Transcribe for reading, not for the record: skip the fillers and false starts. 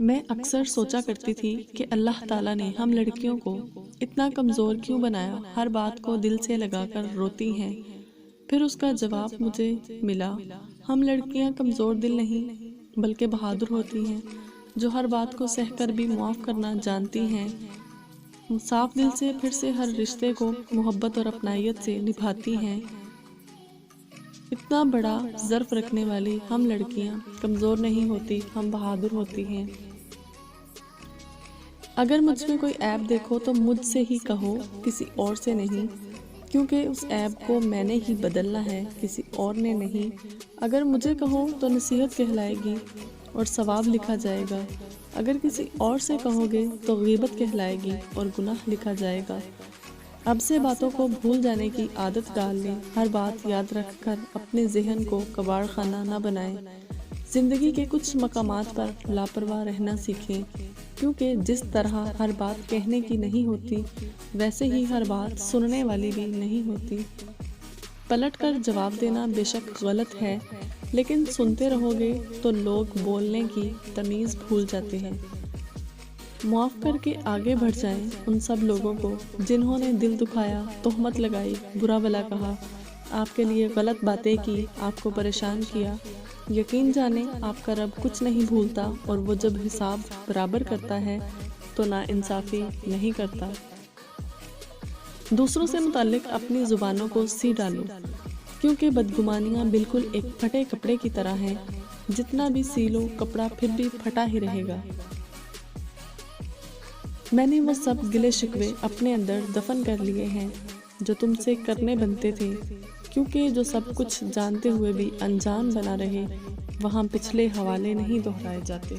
میں اکثر سوچا کرتی تھی کہ اللہ تعالیٰ نے ہم لڑکیوں کو اتنا کمزور کیوں بنایا، ہر بات کو دل سے لگا کر روتی ہیں۔ پھر اس کا جواب مجھے ملا، ہم لڑکیاں کمزور دل نہیں بلکہ بہادر ہوتی ہیں، جو ہر بات کو سہ کر بھی معاف کرنا جانتی ہیں، صاف دل سے پھر سے ہر رشتے کو محبت اور اپنائیت سے نبھاتی ہیں۔ اتنا بڑا ظرف رکھنے والی ہم لڑکیاں کمزور نہیں ہوتی، ہم بہادر ہوتی ہیں۔ اگر مجھ میں کوئی عیب دیکھو تو مجھ سے ہی کہو، کسی اور سے نہیں، کیونکہ اس عیب کو میں نے ہی بدلنا ہے، کسی اور نے نہیں۔ اگر مجھے کہو تو نصیحت کہلائے گی اور ثواب لکھا جائے گا، اگر کسی اور سے کہو گے تو غیبت کہلائے گی اور گناہ لکھا جائے گا۔ اب سے باتوں کو بھول جانے کی عادت ڈال لیں، ہر بات یاد رکھ کر اپنے ذہن کو کباڑ خانہ نہ بنائیں۔ زندگی کے کچھ مقامات پر لاپرواہ رہنا سیکھیں، کیونکہ جس طرح ہر بات کہنے کی نہیں ہوتی، ویسے ہی ہر بات سننے والی بھی نہیں ہوتی۔ پلٹ کر جواب دینا بے شک غلط ہے، لیکن سنتے رہو گے تو لوگ بولنے کی تمیز بھول جاتے ہیں۔ معاف کر کے آگے بڑھ جائیں ان سب لوگوں کو جنہوں نے دل دکھایا، تہمت لگائی، برا بھلا کہا، آپ کے لیے غلط باتیں کی، آپ کو پریشان کیا۔ یقین جانیں آپ کا رب کچھ نہیں بھولتا، اور وہ جب حساب برابر کرتا ہے تو ناانصافی نہیں کرتا۔ دوسروں سے متعلق اپنی زبانوں کو سی ڈالو، کیونکہ بدگمانیاں بالکل ایک پھٹے کپڑے کی طرح ہیں، جتنا بھی سی لو کپڑا پھر بھی پھٹا ہی رہے گا۔ میں نے وہ سب گلے شکوے اپنے اندر دفن کر لیے ہیں جو تم سے کرنے بنتے تھے، کیونکہ جو سب کچھ جانتے ہوئے بھی انجان بنا رہے، وہاں پچھلے حوالے نہیں دہرائے جاتے۔